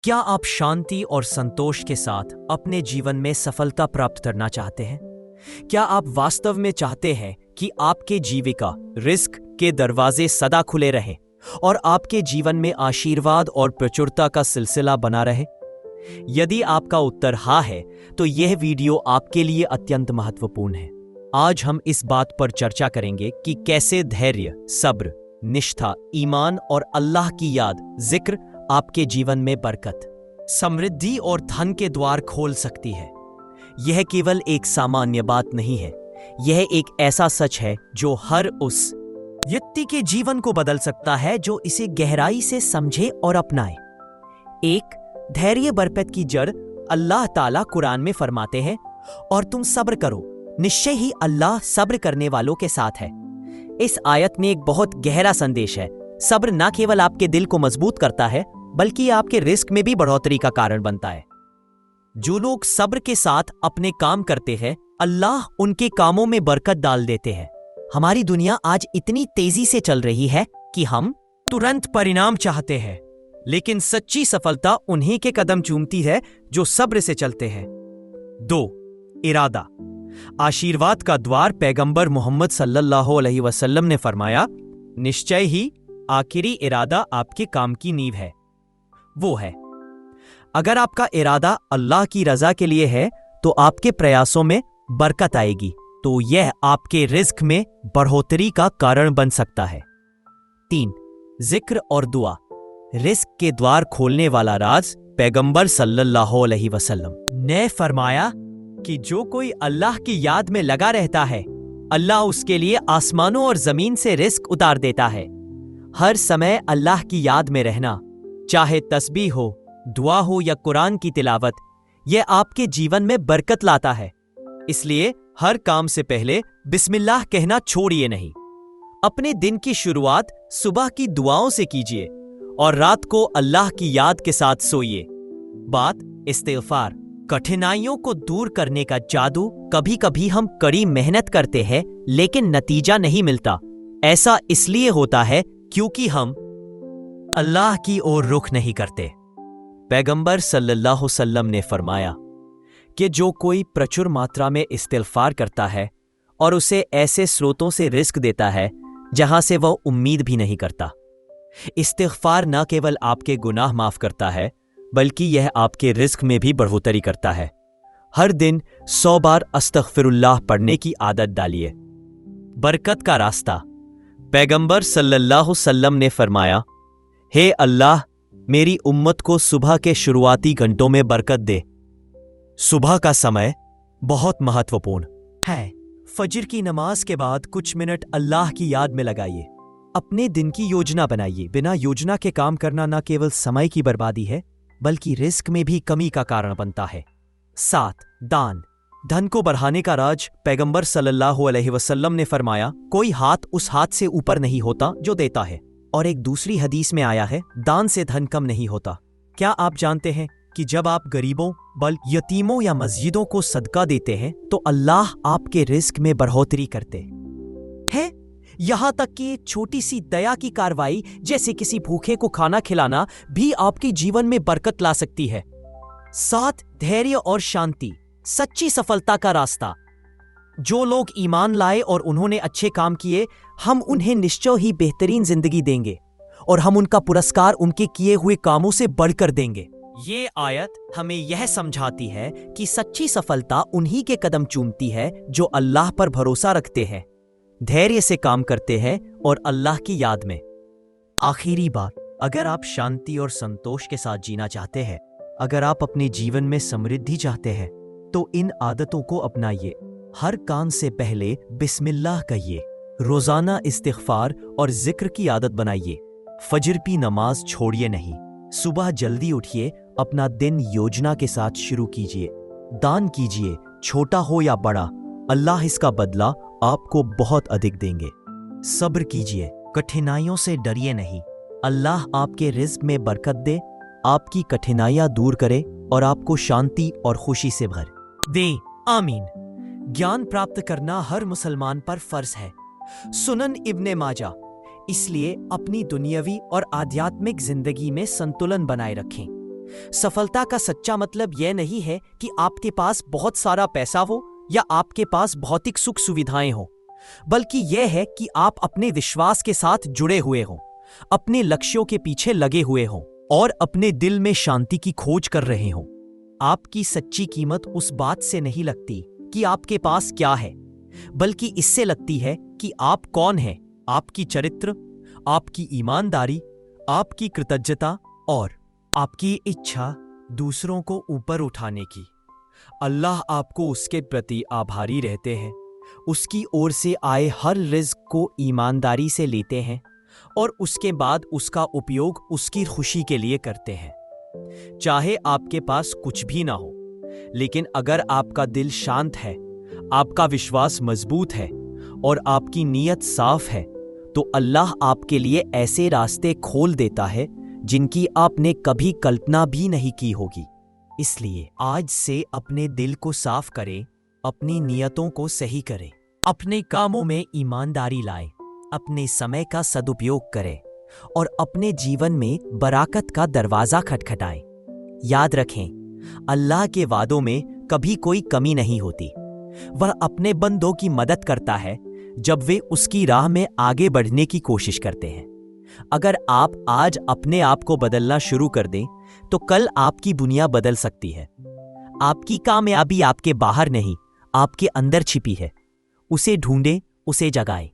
क्या आप शांति और संतोष के साथ अपने जीवन में सफलता प्राप्त करना चाहते हैं? क्या आप वास्तव में चाहते हैं कि आपके जीविका रिस्क के दरवाजे सदा खुले रहें और आपके जीवन में आशीर्वाद और प्रचुरता का सिलसिला बना रहे? यदि आपका उत्तर हाँ है, तो यह वीडियो आपके लिए अत्यंत महत्वपूर्ण है। आज हम इस बात पर चर्चा करेंगे कि कैसे धैर्य, सब्र, निष्ठा, ईमान और अल्लाह की याद, जिक्र आपके जीवन में बरकत, समृद्धि और धन के द्वार खोल सकती है। यह केवल एक सामान्य बात नहीं है, यह एक ऐसा सच है जो हर उस व्यक्ति के जीवन को बदल सकता है जो इसे गहराई से समझे और अपनाए। एक धैर्य बरकत की जड़ अल्लाह ताला कुरान में फरमाते हैं, और तुम सब्र करो, निश्चय ही अल्लाह सब्र करने वालों के साथ है। इस आयत में एक बहुत गहरा संदेश है। सब्र न केवल आपके दिल को मजबूत करता है, बल्कि आपके रिस्क में भी बढ़ोतरी का कारण बनता है। जो लोग सब्र के साथ अपने काम करते हैं, अल्लाह उनके कामों में बरकत डाल देते हैं। हमारी दुनिया आज इतनी तेजी से चल रही है कि हम तुरंत परिणाम चाहते हैं, लेकिन सच्ची सफलता उन्हीं के कदम चूमती है जो सब्र से चलते हैं। 2. इरादा। आशीर्वाद का द्वार पैगंबर मोहम्मद सल्लल्लाहु अलैहि वसल्लम ने फरमाया, निश्चय ही आखिरी इरादा आपके काम की नींव है। वो है, अगर आपका इरादा अल्लाह की रजा के लिए है तो आपके प्रयासों में बरकत आएगी, तो यह आपके रिस्क में बढ़ोतरी का कारण बन सकता है। 3. जिक्र और दुआ। रिस्क के द्वार खोलने वाला राज पैगंबर सल्लल्लाहु अलैहि वसल्लम ने फरमाया कि जो कोई अल्लाह की याद में लगा रहता है, अल्लाह उसके लिए आसमानों और जमीन से रिस्क उतार देता है। हर समय अल्लाह की याद में रहना, चाहे तस्बीह हो, दुआ हो या कुरान की तिलावत, यह आपके जीवन में बरकत लाता है। इसलिए हर काम से पहले बिस्मिल्लाह कहना छोड़िए नहीं। अपने दिन की शुरुआत सुबह की दुआओं से कीजिए और रात को अल्लाह की याद के साथ सोइए। बात इस्तिग़फ़ार। कठिनाइयों को दूर करने का जादू। कभी कभी हम कड़ी मेहनत करते हैं लेकिन नतीजा नहीं मिलता। ऐसा इसलिए होता है क्योंकि हम अल्लाह की ओर रुख नहीं करते। पैगंबर सल्लल्लाहु अलैहि वसल्लम ने फरमाया कि जो कोई प्रचुर मात्रा में इस्तिग़फ़ार करता है और उसे ऐसे स्रोतों से रिस्क देता है जहां से वह उम्मीद भी नहीं करता। इस्तिग़फ़ार न केवल आपके गुनाह माफ करता है, बल्कि यह आपके रिस्क में भी बढ़ोतरी करता है। हर दिन 100 बार अस्तग़फ़िरुल्लाह पढ़ने की आदत डालिए। बरकत का रास्ता। पैगंबर सल्लल्लाहु अलैहि वसल्लम ने फरमाया, हे अल्लाह, मेरी उम्मत को सुबह के शुरुआती घंटों में बरकत दे। सुबह का समय बहुत महत्वपूर्ण है। फजर की नमाज के बाद कुछ मिनट अल्लाह की याद में लगाइए। अपने दिन की योजना बनाइए। बिना योजना के काम करना न केवल समय की बर्बादी है, बल्कि रिस्क में भी कमी का कारण बनता है। 7. दान। धन को बढ़ाने का राज पैगंबर सल्लल्लाहु अलैहि वसल्लम ने फरमाया, कोई हाथ उस हाथ से ऊपर नहीं होता जो देता है। और एक दूसरी हदीस में आया है, दान से धन कम नहीं होता। क्या आप जानते हैं कि जब आप गरीबों, यतीमों या मस्जिदों को सदका देते हैं तो अल्लाह आपके रिस्क में बढ़ोतरी करते हैं। यहां तक कि एक छोटी सी दया की कार्रवाई, जैसे किसी भूखे को खाना खिलाना, भी आपके जीवन में बरकत ला सकती है। 7. धैर्य और शांति। सच्ची सफलता का रास्ता। जो लोग ईमान लाए और उन्होंने अच्छे काम किए, हम उन्हें निश्चय ही बेहतरीन जिंदगी देंगे और हम उनका पुरस्कार उनके किए हुए कामों से बढ़कर देंगे। ये आयत हमें यह समझाती है कि सच्ची सफलता उन्हीं के कदम चूमती है जो अल्लाह पर भरोसा रखते हैं, धैर्य से काम करते हैं और अल्लाह की याद में। आखिरी बात, अगर आप शांति और संतोष के साथ जीना चाहते हैं, अगर आप अपने जीवन में समृद्धि चाहते हैं, तो इन आदतों को अपनाइए। हर काम से पहले बिस्मिल्लाह कहिए। रोजाना इस्तिग़फ़ार और जिक्र की आदत बनाइए। फजर की नमाज छोड़िए नहीं। सुबह जल्दी उठिए। अपना दिन योजना के साथ शुरू कीजिए। दान कीजिए, छोटा हो या बड़ा, अल्लाह इसका बदला आपको बहुत अधिक देंगे। सब्र कीजिए, कठिनाइयों से डरिए नहीं। अल्लाह आपके रिज़्क़ में बरकत दे, आपकी कठिनाइयां दूर करे और आपको शांति और खुशी से भर दे। आमीन। ज्ञान प्राप्त करना हर मुसलमान पर फर्ज है। सुनन इब्ने माजा। इसलिए अपनी दुनियावी और आध्यात्मिक जिंदगी में संतुलन बनाए रखें। सफलता का सच्चा मतलब यह नहीं है कि आपके पास बहुत सारा पैसा हो या आपके पास भौतिक सुख सुविधाएं हो, बल्कि यह है कि आप अपने विश्वास के साथ जुड़े हुए हों, अपने लक्ष्यों के पीछे लगे हुए हों और अपने दिल में शांति की खोज कर रहे हों। आपकी सच्ची कीमत उस बात से नहीं लगती कि आपके पास क्या है, बल्कि इससे लगती है कि आप कौन हैं, आपकी चरित्र, आपकी ईमानदारी, आपकी कृतज्ञता और आपकी इच्छा दूसरों को ऊपर उठाने की। अल्लाह आपको उसके प्रति आभारी रहते हैं, उसकी ओर से आए हर रिज़्क को ईमानदारी से लेते हैं और उसके बाद उसका उपयोग उसकी खुशी के लिए करते हैं। चाहे आपके पास कुछ भी ना हो, लेकिन अगर आपका दिल शांत है, आपका विश्वास मजबूत है और आपकी नीयत साफ है, तो अल्लाह आपके लिए ऐसे रास्ते खोल देता है जिनकी आपने कभी कल्पना भी नहीं की होगी। इसलिए आज से अपने दिल को साफ करें, अपनी नियतों को सही करें, अपने कामों में ईमानदारी लाएं, अपने समय का सदुपयोग करें और अपने जीवन में बरकत का दरवाजा खटखटाएं। याद रखें, अल्लाह के वादों में कभी कोई कमी नहीं होती। वह अपने बंदों की मदद करता है जब वे उसकी राह में आगे बढ़ने की कोशिश करते हैं। अगर आप आज अपने आप को बदलना शुरू कर दें, तो कल आपकी दुनिया बदल सकती है। आपकी कामयाबी आपके बाहर नहीं, आपके अंदर छिपी है। उसे ढूंढें, उसे जगाएं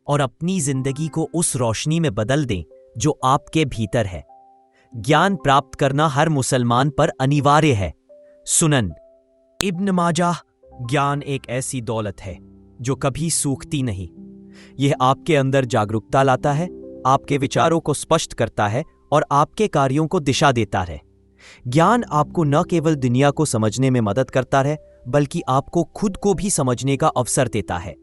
और अपनी जिंदगी को उस रोशनी में बदल दें जो आपके भीतर है। ज्ञान प्राप्त करना हर मुसलमान पर अनिवार्य है। सुनन इब्न माजाह, ज्ञान एक ऐसी दौलत है जो कभी सूखती नहीं। यह आपके अंदर जागरूकता लाता है, आपके विचारों को स्पष्ट करता है और आपके कार्यों को दिशा देता है। ज्ञान आपको न केवल दुनिया को समझने में मदद करता है, बल्कि आपको खुद को भी समझने का अवसर देता है।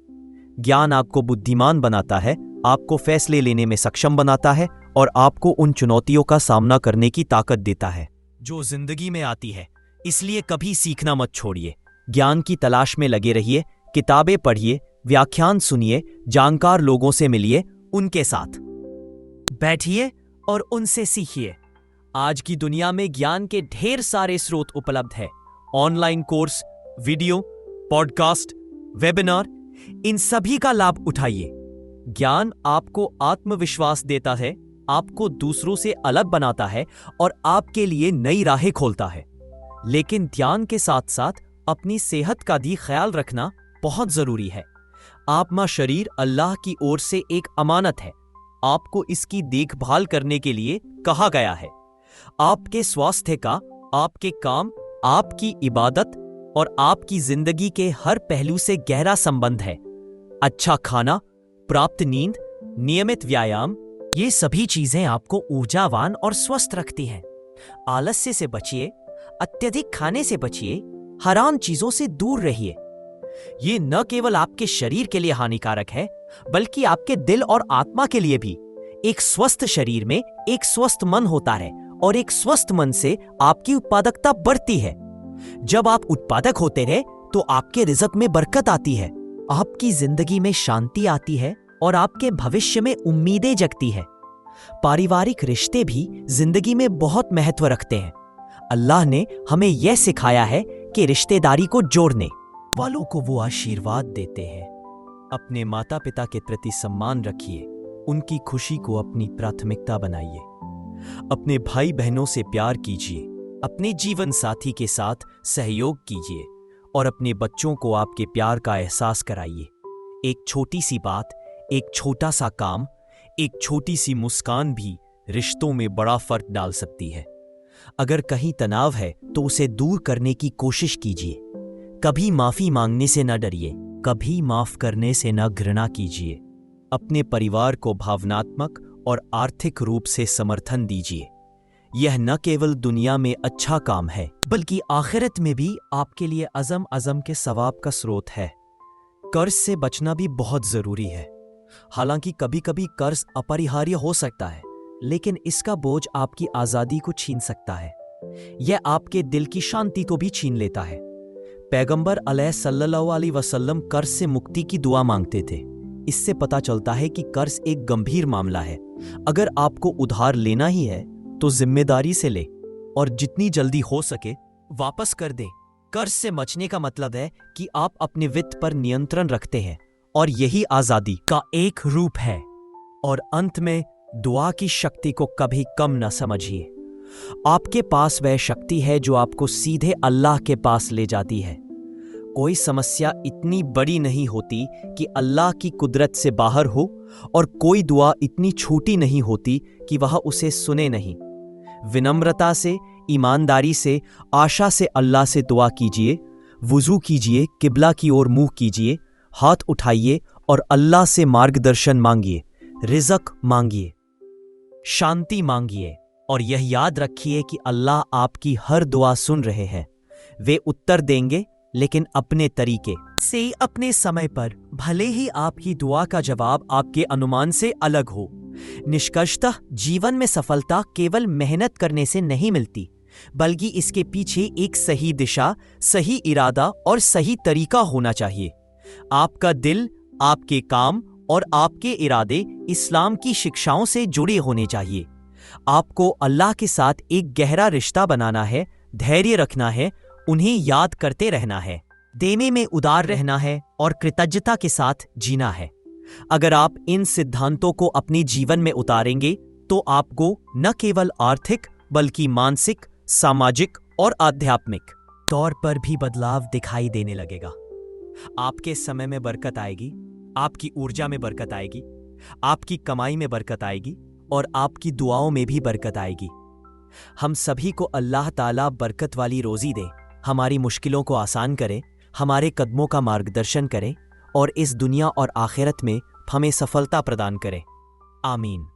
ज्ञान आपको बुद्धिमान बनाता है, आपको फैसले लेने में सक्षम बनाता है और आपको उन चुनौतियों का सामना करने की ताकत देता है जो जिंदगी में आती है। इसलिए कभी सीखना मत छोड़िए। ज्ञान की तलाश में लगे रहिए, किताबें पढ़िए, व्याख्यान सुनिए, जानकार लोगों से मिलिए, उनके साथ बैठिए और उनसे सीखिए। आज की दुनिया में ज्ञान के ढेर सारे स्रोत उपलब्ध हैं। Online course, video, podcast, webinar, इन सभी का लाभ उठाइए। ज्ञान आपको आत्मविश्वास देता है, आपको दूसरों से अलग बनाता है और आपके लिए नई राहें खोलता है। लेकिन ध्यान के साथ साथ अपनी सेहत का भी ख्याल रखना बहुत जरूरी है। आपका शरीर अल्लाह की ओर से एक अमानत है। आपको इसकी देखभाल करने के लिए कहा गया है। आपके स्वास्थ्य का आपके काम, आपकी इबादत और आपकी जिंदगी के हर पहलू से गहरा संबंध है। अच्छा खाना, प्राप्त नींद, नियमित व्यायाम, ये सभी चीजें आपको ऊर्जावान और स्वस्थ रखती हैं। आलस्य से बचिए, अत्यधिक खाने से बचिए, हराम चीजों से दूर रहिए। ये न केवल आपके शरीर के लिए हानिकारक है, बल्कि आपके दिल और आत्मा के लिए भी। एक स्वस्थ शरीर में एक स्वस्थ मन होता है और एक स्वस्थ मन से आपकी उत्पादकता बढ़ती है। जब आप उत्पादक होते हैं तो आपके रिज़्क में बरकत आती है, आपकी जिंदगी में शांति आती है और आपके भविष्य में उम्मीदें जगती है। पारिवारिक रिश्ते भी जिंदगी में बहुत महत्व रखते हैं। अल्लाह ने हमें यह सिखाया है कि रिश्तेदारी को जोड़ने वालों को वो आशीर्वाद देते हैं। अपने माता पिता के प्रति सम्मान रखिए, उनकी खुशी को अपनी प्राथमिकता बनाइए। अपने भाई बहनों से प्यार कीजिए, अपने जीवन साथी के साथ सहयोग कीजिए और अपने बच्चों को आपके प्यार का एहसास कराइए। एक छोटी सी बात, एक छोटा सा काम, एक छोटी सी मुस्कान भी रिश्तों में बड़ा फर्क डाल सकती है। अगर कहीं तनाव है तो उसे दूर करने की कोशिश कीजिए। कभी माफी मांगने से न डरिए, कभी माफ करने से न घृणा कीजिए। अपने परिवार को भावनात्मक और आर्थिक रूप से समर्थन दीजिए। यह न केवल दुनिया में अच्छा काम है, बल्कि आखिरत में भी आपके लिए अज़म के सवाब का स्रोत है। कर्ज से बचना भी बहुत जरूरी है। हालांकि कभी कभी कर्ज अपरिहार्य हो सकता है, लेकिन इसका बोझ आपकी आजादी को छीन सकता है। यह आपके दिल की शांति को भी छीन लेता है। पैगंबर सल्लल्लाहु अलैहि वसल्लम कर्ज से मुक्ति की दुआ मांगते थे। इससे पता चलता है कि कर्ज एक गंभीर मामला है। अगर आपको उधार लेना ही है तो जिम्मेदारी से ले, और जितनी जल्दी हो सके वापस कर दें। कर्ज से बचने का मतलब है कि आप अपने वित्त पर नियंत्रण रखते हैं और यही आजादी का एक रूप है। और अंत में दुआ की शक्ति को कभी कम न समझिए। आपके पास वह शक्ति है जो आपको सीधे अल्लाह के पास ले जाती है। कोई समस्या इतनी बड़ी नहीं होती कि अल्लाह की कुदरत से बाहर हो और कोई दुआ इतनी छोटी नहीं होती कि वह उसे सुने नहीं। विनम्रता से, ईमानदारी से, आशा से अल्लाह से दुआ कीजिए। वुजू कीजिए, किबला की ओर मुंह कीजिए, हाथ उठाइए और अल्लाह से मार्गदर्शन मांगिए, रिज़्क मांगिए, शांति मांगिए और यह याद रखिए कि अल्लाह आपकी हर दुआ सुन रहे हैं। वे उत्तर देंगे, लेकिन अपने तरीके से, अपने समय पर। भले ही आपकी दुआ का जवाब आपके अनुमान से अलग हो। निष्कर्षतः जीवन में सफलता केवल मेहनत करने से नहीं मिलती, बल्कि इसके पीछे एक सही दिशा, सही इरादा और सही तरीका होना चाहिए। आपका दिल, आपके काम और आपके इरादे इस्लाम की शिक्षाओं से जुड़े होने चाहिए। आपको अल्लाह के साथ एक गहरा रिश्ता बनाना है, धैर्य रखना है, उन्हें याद करते रहना है, देने में उदार रहना है और कृतज्ञता के साथ जीना है। अगर आप इन सिद्धांतों को अपने जीवन में उतारेंगे तो आपको न केवल आर्थिक बल्कि मानसिक, सामाजिक और आध्यात्मिक तौर पर भी बदलाव दिखाई देने लगेगा। आपके समय में बरकत आएगी, आपकी ऊर्जा में बरकत आएगी, आपकी कमाई में बरकत आएगी और आपकी दुआओं में भी बरकत आएगी। हम सभी को अल्लाह ताला बरकत वाली रोजी दे, हमारी मुश्किलों को आसान करे, हमारे कदमों का मार्गदर्शन करे और इस दुनिया और आखिरत में हमें सफलता प्रदान करे। आमीन।